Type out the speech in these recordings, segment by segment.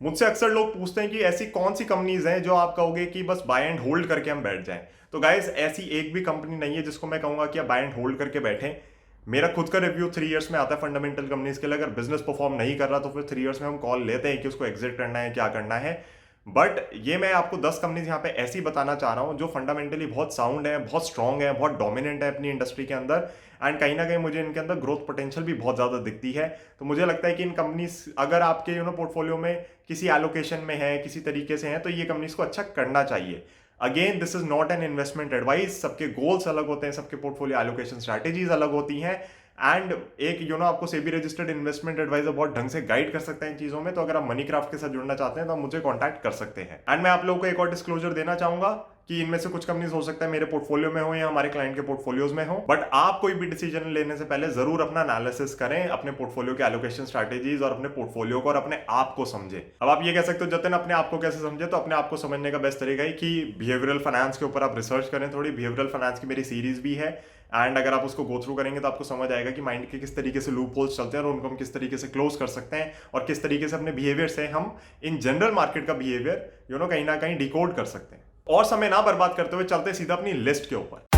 मुझसे अक्सर लोग पूछते हैं कि ऐसी कौन सी कंपनीज हैं जो आप कहोगे कि बस बाय एंड होल्ड करके हम बैठ जाएं। तो गाइस ऐसी एक भी कंपनी नहीं है जिसको मैं कहूंगा कि आप बाय एंड होल्ड करके बैठें। मेरा खुद का रिव्यू 3 इयर्स में आता है फंडामेंटल कंपनीज के लिए। अगर बिजनेस परफॉर्म नहीं कर रहा तो फिर 3 इयर्स में हम कॉल लेते हैं कि उसको एग्जिट करना है, क्या करना है। बट ये मैं आपको 10 कंपनीज यहाँ पे ऐसी बताना चाह रहा हूँ जो फंडामेंटली बहुत साउंड है, बहुत स्ट्रांग है, बहुत डोमिनेंट है अपनी इंडस्ट्री के अंदर। एंड कहीं ना कहीं मुझे इनके अंदर ग्रोथ पोटेंशियल भी बहुत ज़्यादा दिखती है। तो मुझे लगता है कि इन कंपनीज अगर आपके पोर्टफोलियो में किसी एलोकेशन में है, किसी तरीके से है, तो ये कंपनीज को अच्छा करना चाहिए। Again this is not an investment advice. सबके गोल्स अलग होते हैं, सबके पोर्टफोलियो एलोकेशन स्ट्रैटेजीज अलग होती हैं। एंड एक आपको सेबी रजिस्टर्ड इन्वेस्टमेंट एडवाइजर बहुत ढंग से गाइड कर सकते हैं इन चीजों में। तो अगर आप मनी क्राफ्ट के साथ जुड़ना चाहते हैं तो आप मुझे कॉन्टैक्ट कर सकते हैं। एंड मैं आप लोगों को एक और डिस्क्लोजर देना चाहूंगा कि इनमें से कुछ कंपनीज हो सकता है मेरे पोर्टफोलियो में हो या हमारे क्लाइंट के पोर्टफोलियोज में हो। बट आप कोई भी डिसीजन लेने से पहले जरूर अपना एनालिसिस करें, अपने पोर्टफोलियो के एलोकेशन स्ट्रैटेजीज और अपने पोर्टफोलियो को और अपने आप को समझे। अब आप ये कह सकते हो जतिन अपने आप को कैसे समझे, तो अपने आप को समझने का बेस्ट तरीका है कि बिहेवियरल फाइनेंस के ऊपर आप रिसर्च करें। थोड़ी बिहेवियरल फाइनेंस की मेरी सीरीज भी है। एंड अगर आप उसको गो थ्रू करेंगे तो आपको समझ आएगा कि माइंड के किस तरीके से लूप होल्स चलते हैं और उनको हम किस तरीके से क्लोज कर सकते हैं और किस तरीके से अपने बिहेवियर से हम इन जनरल मार्केट का बिहेवियर कहीं ना कहीं डिकोड कर सकते हैं। और समय ना बर्बाद करते हुए चलते सीधा अपनी लिस्ट के ऊपर।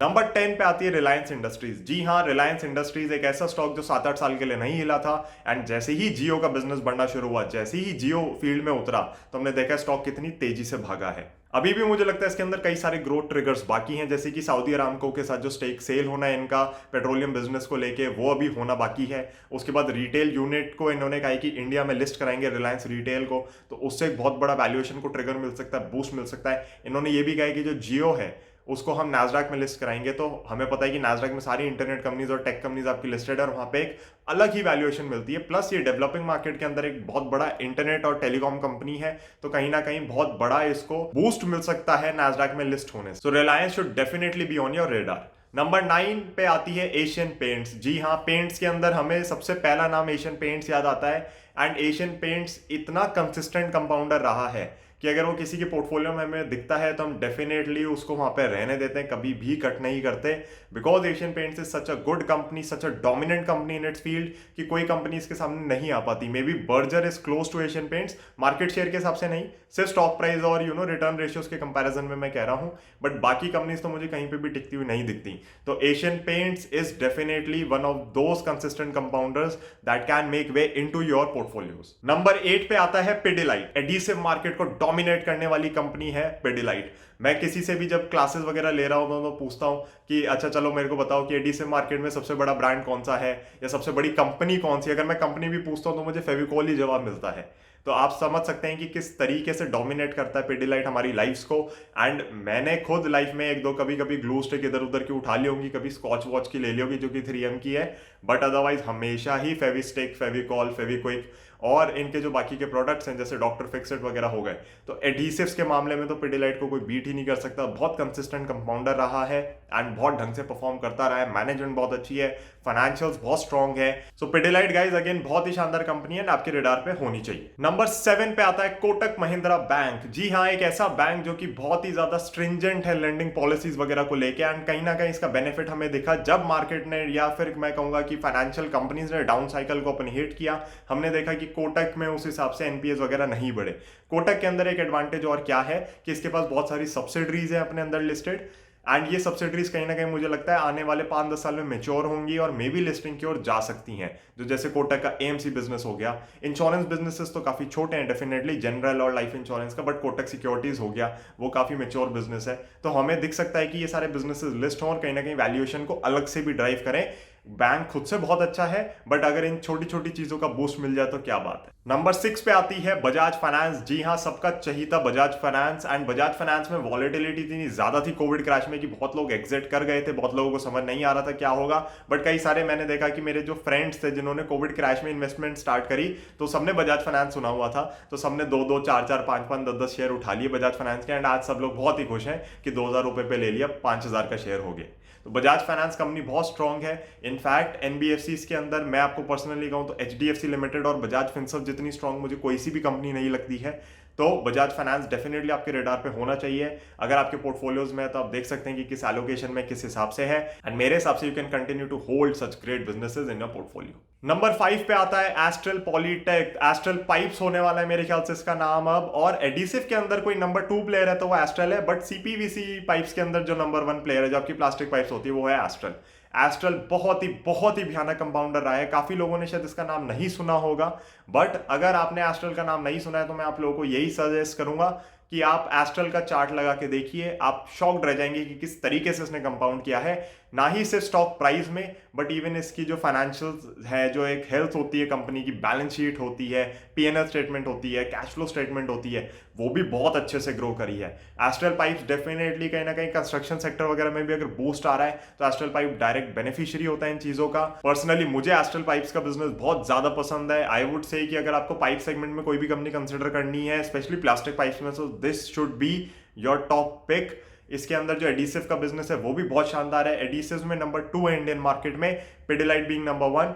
नंबर 10 पे आती है रिलायंस इंडस्ट्रीज। जी हाँ, रिलायंस इंडस्ट्रीज एक ऐसा स्टॉक जो 7-8 साल के लिए नहीं हिला था। एंड जैसे ही जियो का बिजनेस बढ़ना शुरू हुआ, जैसे ही जियो फील्ड में उतरा, तो हमने देखा स्टॉक कितनी तेजी से भागा है। अभी भी मुझे लगता है इसके अंदर कई सारे ग्रोथ ट्रिगर्स बाकी हैं, जैसे कि सऊदी अरामको के साथ जो स्टेक सेल होना है इनका पेट्रोलियम बिजनेस को लेके, वो अभी होना बाकी है। उसके बाद रिटेल यूनिट को इन्होंने कहा कि इंडिया में लिस्ट कराएंगे रिलायंस रिटेल को, तो उससे एक बहुत बड़ा वैल्यूएशन को ट्रिगर मिल सकता है, बूस्ट मिल सकता है। इन्होंने ये भी कहा कि जो जियो है उसको हम नैस्डैक में लिस्ट कराएंगे। तो हमें पता है कि नैस्डैक में सारी इंटरनेट कंपनीज और टेक कंपनीज आपकी लिस्टेड है और वहां पे एक अलग ही वैल्यूएशन मिलती है। प्लस ये डेवलपिंग मार्केट के अंदर एक बहुत बड़ा इंटरनेट और टेलीकॉम कंपनी है, तो कहीं ना कहीं बहुत बड़ा इसको बूस्ट मिल सकता है नैस्डैक में लिस्ट होने से। So Reliance should definitely be on your radar. Number 9 पे आती है एशियन पेंट्स। जी हाँ, पेंट्स के अंदर हमें सबसे पहला नाम एशियन पेंट्स याद आता है। एंड एशियन पेंट्स इतना कंसिस्टेंट कंपाउंडर रहा है कि अगर वो किसी के पोर्टफोलियो में हमें दिखता है तो हम डेफिनेटली उसको वहां पे रहने देते हैं, कभी भी कट नहीं करते। Because Asian Paints is such a good company, such a dominant company in its field कि कोई कंपनी इसके सामने नहीं आ पाती। May be Berger is close to Asian Paints, market share के हिसाब से नहीं, सिर्फ स्टॉक प्राइस और रिटर्न रेशियोज के कंपैरिजन में मैं कह रहा हूं। बट बाकी कंपनीज तो मुझे कहीं पे भी टिकती हुई नहीं दिखती। तो Asian Paints is definitely one of those consistent compounders that can make way into your portfolios. Number 8 पे आता है पिडिलाइट। एडहेसिव मार्केट को डोमिनेट करने वाली कंपनी है पिडिलाइट। मैं किसी से भी जब क्लासेस वगैरह ले रहा हूं तो पूछता हूं कि अच्छा चलो मेरे को बताओ कि एडहेसिव मार्केट में सबसे बड़ा ब्रांड कौन सा है या सबसे बड़ी कंपनी कौन सी। अगर मैं कंपनी भी पूछता हूं तो मुझे फेविकॉल ही जवाब मिलता है। तो आप समझ सकते हैं कि किस तरीके से डोमिनेट करता है पिडिलाइट हमारी लाइफ्स को। एंड मैंने खुद लाइफ में एक दो कभी कभी ग्लू स्टिक इधर उधर की उठा ली होंगी, कभी स्कॉच वॉच की ले ली होगी जो कि 3M की है। बट अदरवाइज हमेशा ही फेविस्टिक, फेविकॉल, फेविक्विक और इनके जो बाकी के प्रोडक्ट्स हैं जैसे डॉक्टर फिक्सेट वगैरह हो गए। तो एडहेसिव्स के मामले में तो पिडिलाइट को कोई बीट ही नहीं कर सकता। बहुत कंसिस्टेंट कंपाउंडर रहा है एंड बहुत ढंग से परफॉर्म करता रहा है। मैनेजमेंट बहुत अच्छी है, फाइनेंशियल्स बहुत स्ट्रॉन्ग है। सो पिडिलाइट गाइज अगेन बहुत ही शानदार कंपनी है, आपके रेडार पे होनी चाहिए। नंबर 7 पे आता है कोटक महिंद्रा बैंक। जी हाँ, एक ऐसा बैंक जो कि बहुत ही ज्यादा स्ट्रिंजेंट है लेंडिंग पॉलिसीज वगैरह को लेके। एंड कहीं ना कहीं इसका बेनिफिट हमें दिखा जब मार्केट ने या फिर मैं कहूंगा कि फाइनेंशियल कंपनीज ने डाउन साइकिल को अपन हिट किया। हमने देखा कि कोटक में उस हिसाब से एनपीएस वगैरह नहीं बढ़े। कोटक के अंदर एक एडवांटेज और क्या है कि इसके पास बहुत सारी सब्सिडरीज है अपने अंदर लिस्टेड। एंड ये सब्सिडरीज कहीं ना कहीं मुझे लगता है आने वाले 5-10 साल में मेच्योर होंगी और मे बी लिस्टिंग की ओर जा सकती हैं। जो जैसे कोटक का एएमसी बिजनेस हो गया। इंश्योरेंस बिजनेसेस तो काफी छोटे हैं डेफिनेटली, जनरल और लाइफ इंश्योरेंस का, बट कोटक सिक्योरिटीज हो गया वो काफी मेच्योर बिजनेस है। तो हमें दिख सकता है कि ये सारे बिजनेसेस लिस्ट हों और कहीं ना कहीं वैल्यूएशन को अलग से भी ड्राइव करें। बैंक खुद से बहुत अच्छा है बट अगर इन छोटी छोटी चीजों का बूस्ट मिल जाए तो क्या बात है। नंबर 6 पे आती है बजाज फाइनेंस। जी हाँ, सबका चहीता Bajaj finance. And Bajaj finance में वॉलेटिलिटी इतनी ज्यादा थी कोविड क्रैश में कि बहुत लोग एग्जिट कर गए थे, बहुत लोगों को समझ नहीं आ रहा था क्या होगा। बट कई सारे मैंने देखा कि मेरे जो फ्रेंड्स थे जिन्होंने कोविड क्रैश में इन्वेस्टमेंट स्टार्ट करी तो सबने बजाज फाइनेंस सुना हुआ था, तो सबने 2-2, 4-4, 5-5, 10-10 शेयर उठा लिए बजाज फाइनेंस के। एंड आज सब लोग बहुत ही खुश हैं कि 2000 रुपए पे ले लिया, 5000 का शेयर हो गया। तो बजाज फाइनेंस कंपनी बहुत स्ट्रांग है। इनफैक्ट एनबीएफसीज के अंदर मैं आपको पर्सनली कहूं तो एचडीएफसी लिमिटेड और बजाज फिनसर्व जितनी स्ट्रांग मुझे कोई सी भी कंपनी नहीं लगती है। तो बजाज फाइनेंस डेफिनेटली आपके रेडार पे होना चाहिए। अगर आपके पोर्टफोलियोज में है तो आप देख सकते हैं कि किस एलोकेशन में किस हिसाब से है, एंड मेरे हिसाब से you can continue to hold such great businesses in your portfolio. Number 5 पे आता है एस्ट्रल पॉलीटेक। एस्ट्रल पाइप्स होने वाला है मेरे ख्याल से इसका नाम अब, और एडिसिव के अंदर कोई नंबर 2 प्लेयर है तो वो एस्ट्रल है, बट सीपीवीसी पाइप्स के अंदर जो नंबर 1 प्लेयर है जो आपकी प्लास्टिक पाइप्स होती है वो है एस्ट्रल। एस्ट्रल बहुत ही भयानक कंपाउंडर रहा है। काफी लोगों ने शायद इसका नाम नहीं सुना होगा, बट अगर आपने एस्ट्रल का नाम नहीं सुना है तो मैं आप लोगों को यही सजेस्ट करूंगा कि आप एस्ट्रल का चार्ट लगा के देखिए। आप शॉक्ड रह जाएंगे कि किस तरीके से इसने कंपाउंड किया है, ना ही सिर्फ स्टॉक प्राइस में बट इवन इसकी जो फाइनेंशियल है, जो एक हेल्थ होती है कंपनी की, बैलेंस शीट होती है, पीएनएल स्टेटमेंट होती है, कैश फ्लो स्टेटमेंट होती है, वो भी बहुत अच्छे से ग्रो करी है। एस्ट्रल पाइप्स डेफिनेटली कहीं ना कहीं कंस्ट्रक्शन सेक्टर वगैरह में भी अगर बूस्ट आ रहा है तो एस्ट्रल पाइप डायरेक्ट बेनिफिशियरी होता है इन चीजों का। पर्सनली मुझे एस्ट्रल पाइप्स का बिजनेस बहुत ज्यादा पसंद है। आई वुड से कि अगर आपको पाइप सेगमेंट में कोई भी कंपनी कंसिडर करनी है, स्पेशली प्लास्टिक पाइप्स में, तो this should be your top pick. इसके अंदर जो एडिसिव का बिजनेस है वो भी बहुत शानदार है। एडिसिव में नंबर 2 है इंडियन मार्केट में, Pidilite being number 1,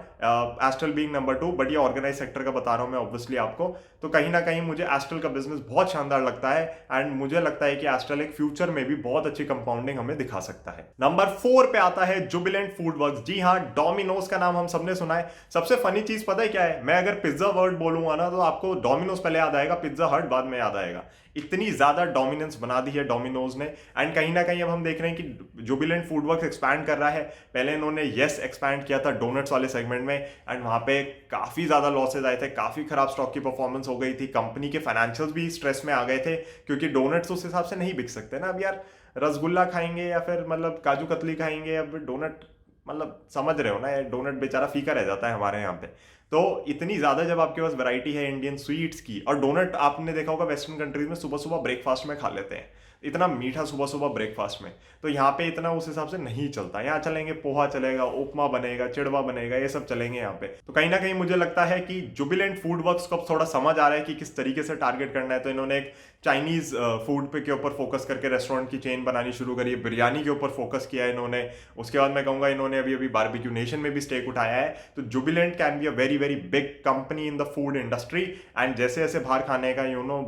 astral being number 2, but ये ऑर्गेनाइज सेक्टर का बता रहा हूं मैं ऑब्वियसली आपको। तो कहीं ना कहीं मुझे एस्ट्रल का बिजनेस बहुत शानदार लगता है, एंड मुझे लगता है कि एस्ट्रल एक फ्यूचर में भी बहुत अच्छी कंपाउंडिंग हमें दिखा सकता है। नंबर 4 पे आता है जुबिलेंट फूडवर्क्स। जी हाँ, डोमिनोज का नाम हम सबने सुना है। सबसे फनी चीज पता है क्या है, मैं अगर पिज्जा वर्ड बोलूंगा ना तो आपको डोमिनोज पहले याद आएगा, पिज्जा हट बाद में याद आएगा। इतनी ज्यादा डोमिनेंस बना दी है डोमिनोज ने, एंड कहीं ना कहीं अब हम देख रहे हैं कि जुबिलेंट फूडवर्क्स एक्सपैंड कर रहा है। पहले इन्होंने येस एक्सपैंड किया था डोनट्स वाले सेगमेंट में, एंड वहां पे काफी ज्यादा लॉसेज आए थे, काफी खराब स्टॉक की परफॉर्मेंस हो गई थी, कंपनी के फाइनेंशियल्स भी स्ट्रेस में आ गए थे, क्योंकि डोनट्स उस हिसाब से नहीं बिक सकते ना। अब यार रसगुल्ला खाएंगे या फिर मतलब काजू कतली खाएंगे, अब डोनट मतलब समझ रहे हो ना, डोनट बेचारा फीका रह जाता है हमारे यहाँ पे। तो इतनी ज्यादा जब आपके पास वैरायटी है इंडियन स्वीट्स की, और डोनट आपने देखा होगा वेस्टर्न कंट्रीज में सुबह सुबह ब्रेकफास्ट में खा लेते हैं, इतना मीठा सुबह सुबह ब्रेकफास्ट में, तो यहाँ पे इतना उस हिसाब से नहीं चलता। यहाँ चलेंगे पोहा चलेगा, उपमा बनेगा, चिड़वा बनेगा, ये सब चलेंगे यहाँ पे। तो कहीं ना कहीं मुझे लगता है कि जुबिलेंट फूडवर्क्स को अब थोड़ा समझ आ रहा है कि किस तरीके से टारगेट करना है। तो इन्होंने एक चाइनीज फूड पे के ऊपर फोकस करके रेस्टोरेंट की चेन बनानी शुरू करी है, बिरयानी के ऊपर फोकस किया है इन्होंने। उसके बाद मैं कहूंगा इन्होंने अभी अभी बारबेक्यू नेशन में भी स्टेक उठाया है। तो Jubilant can be a very very big company in the food industry, and जैसे जैसे बाहर खाने का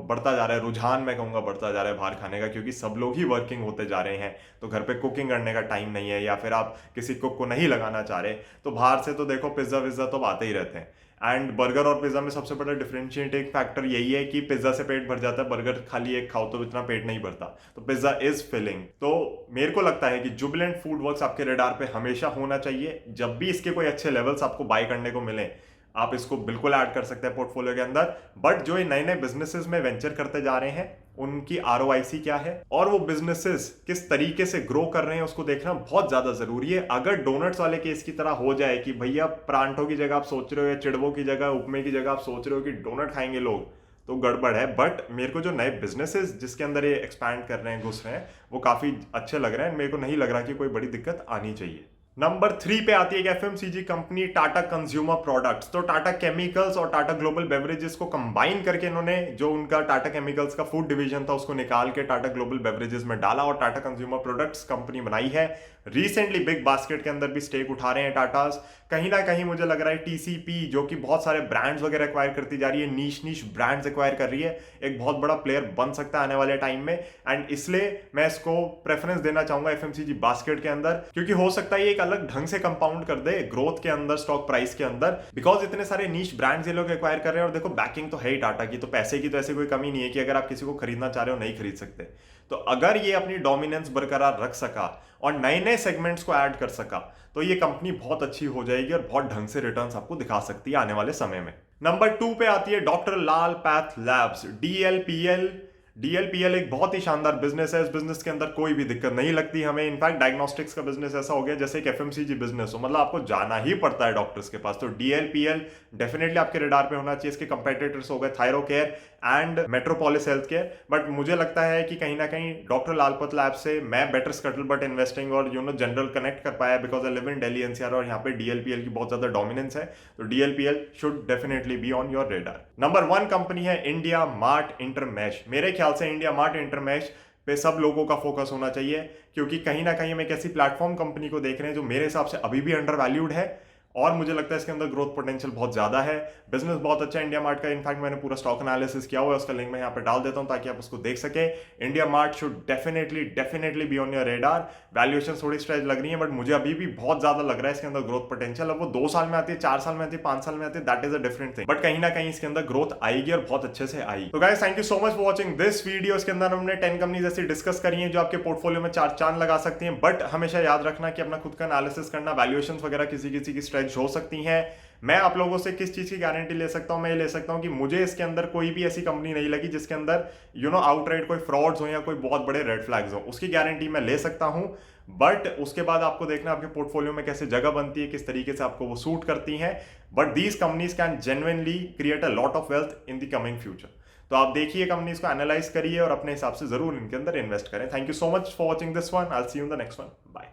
बढ़ता जा रहा है रुझान, मैं कहूंगा बढ़ता जा रहा है बाहर खाने का, क्योंकि सब लोग ही वर्किंग होते जा रहे हैं, तो घर पे कुकिंग करने का टाइम नहीं है, या फिर आप किसी कुक को नहीं लगाना चाह रहे, तो बाहर से तो देखो पिज्जा विज्जा तो आते ही रहते हैं। एंड बर्गर और पिज्जा में सबसे बड़ा डिफरेंशिएटिंग फैक्टर यही है कि पिज्जा से पेट भर जाता है, बर्गर खाली एक खाओ तो इतना पेट नहीं भरता, तो पिज्जा इज फिलिंग। तो मेरे को लगता है कि जुबिलेंट फूडवर्क्स आपके रडार पे हमेशा होना चाहिए। जब भी इसके कोई अच्छे लेवल्स आपको बाय करने को मिले, आप इसको बिल्कुल ऐड कर सकते हैं पोर्टफोलियो के अंदर। बट जो ये नए नए बिजनेसेस में वेंचर करते जा रहे हैं, उनकी ROIC क्या है और वो बिजनेसेस किस तरीके से ग्रो कर रहे हैं, उसको देखना बहुत ज्यादा जरूरी है। अगर डोनट्स वाले केस की तरह हो जाए कि भैया परांठों की जगह आप सोच रहे हो या चिड़वों की जगह, उपमे की जगह आप सोच रहे हो कि डोनट खाएंगे लोग, तो गड़बड़ है। बट मेरे को जो नए बिजनेसेस जिसके अंदर ये एक्सपैंड कर रहे हैं, घुस रहे हैं, वो काफी अच्छे लग रहे हैं। मेरे को नहीं लग रहा कि कोई बड़ी दिक्कत आनी चाहिए। नंबर 3 पे आती है एक FMCG company, Tata consumer products. तो टाटा केमिकल्स और टाटा ग्लोबल बेवरेजेस को कंबाइन करके इन्होंने जो उनका टाटा केमिकल्स का फूड डिवीजन था उसको निकाल के टाटा ग्लोबल बेवरेजेस में डाला और टाटा कंज्यूमर प्रोडक्ट्स कंपनी बनाई है। रिसेंटली बिग बास्केट के अंदर भी स्टेक उठा रहे हैं टाटास। कहीं ना कहीं मुझे लग रहा है TCP जो कि बहुत सारे ब्रांड्स वगैरह एक्वायर करती जा रही है, नीश ब्रांड्स एक्वायर कर रही है, एक बहुत बड़ा प्लेयर बन सकता है आने वाले टाइम में। एंड इसलिए मैं इसको प्रेफरेंस देना चाहूंगा FMCG बास्केट के अंदर, क्योंकि हो सकता है ये एक अलग ढंग से कंपाउंड कर दे ग्रोथ के अंदर, स्टॉक प्राइस के अंदर, बिकॉज इतने सारे नीश ब्रांड्स ये लोग एक्वायर कर रहे हैं। और देखो बैकिंग तो है ही टाटा की, तो पैसे की तो ऐसे कोई कमी नहीं है कि अगर आप किसी को खरीदना चाह रहे हो नहीं खरीद सकते। तो अगर ये अपनी डोमिनेंस बरकरार रख सका और नए नए सेगमेंट्स को ऐड कर सका, तो ये कंपनी बहुत अच्छी हो जाएगी और बहुत ढंग से रिटर्न्स आपको दिखा सकती है आने वाले समय में। नंबर 2 पे आती है डॉक्टर लाल पैथ लैब्स, DLPL एक बहुत ही शानदार बिजनेस है। इस बिजनेस के अंदर कोई भी दिक्कत नहीं लगती हमें। इनफैक्ट डायग्नोस्टिक्स का बिजनेस ऐसा हो गया जैसे एक FMCG बिजनेस हो, मतलब आपको जाना ही पड़ता है डॉक्टर्स के पास। तो DLPL डेफिनेटली आपके रडार पे होना चाहिए। इसके कंपेटिटर्स हो गए Thyrocare and metropolis health care, but मुझे लगता है कि कहीं ना कहीं डॉक्टर लालपत लैब से मैं बेटर स्कटल बट इन्वेस्टिंग और जनरल कनेक्ट कर पाया, because I live in Delhi NCR और यहाँ पे DLPL की बहुत ज्यादा डोमिनेंस है। तो DLPL should definitely be on your radar. Number 1 company है इंडिया मार्ट इंटरमेश। मेरे ख्याल से इंडिया मार्ट इंटरमेश पे सब लोगों का फोकस होना चाहिए, क्योंकि कहीं ना कहीं हम एक ऐसी प्लेटफॉर्म कंपनी को देख रहे हैं जो मेरे हिसाब से अभी भी अंडर वैल्यूड है और मुझे लगता है इसके अंदर ग्रोथ पोटेंशियल बहुत ज्यादा है। बिजनेस बहुत अच्छा है इंडिया मार्ट का, इनफैक्ट मैंने पूरा स्टॉक एनालिसिस किया हुआ है, उसका लिंक मैं यहाँ पे डाल देता हूँ ताकि आप उसको देख सके। India mart should definitely be on your radar. Valuation थोड़ी स्ट्रेच लग रही है, बट मुझे अभी भी बहुत ज्यादा लग रहा है इसके अंदर ग्रोथ पोटेंशियल। अब वो 2 साल में आती है, 4 साल में आती है, 5 साल में आती है, that is a different thing, but कहीं ना कहीं इसके अंदर ग्रोथ आएगी और बहुत अच्छे से आएगी। तो guys thank you so much for watching this video. इसके अंदर हमने 10 कंपनीज ऐसी डिस्कस करी हैं जो आपके पोर्टफोलियो में 4 चांद लगा सकती हैं, बट हमेशा याद रखना कि अपना खुद का एनालिसिस करना, वैल्यूएशन वगैरह किसी किसी की स्ट्रेच हो सकती हैं। मैं आप लोगों से किस चीज की गारंटी ले सकता हूं? मैं ये ले सकता हूं कि मुझे इसके अंदर कोई भी ऐसी कंपनी नहीं लगी जिसके अंदर आउटराइट कोई फ्रॉड्स हो या कोई बहुत बड़े रेड फ्लैग्स हो। उसकी गारंटी मैं ले सकता हूं, बट उसके बाद आपको देखना आपके पोर्टफोलियो में कैसे जगह बनती है, किस तरीके से आपको वो सूट करती हैं। But these companies can genuinely create a lot of wealth in the coming future. तो आप देखिए कंपनीज को, एनालाइज करिए और अपने हिसाब से जरूर इनके अंदर इन्वेस्ट करें। Thank you so much for watching this one. I will see you in the next one. Bye.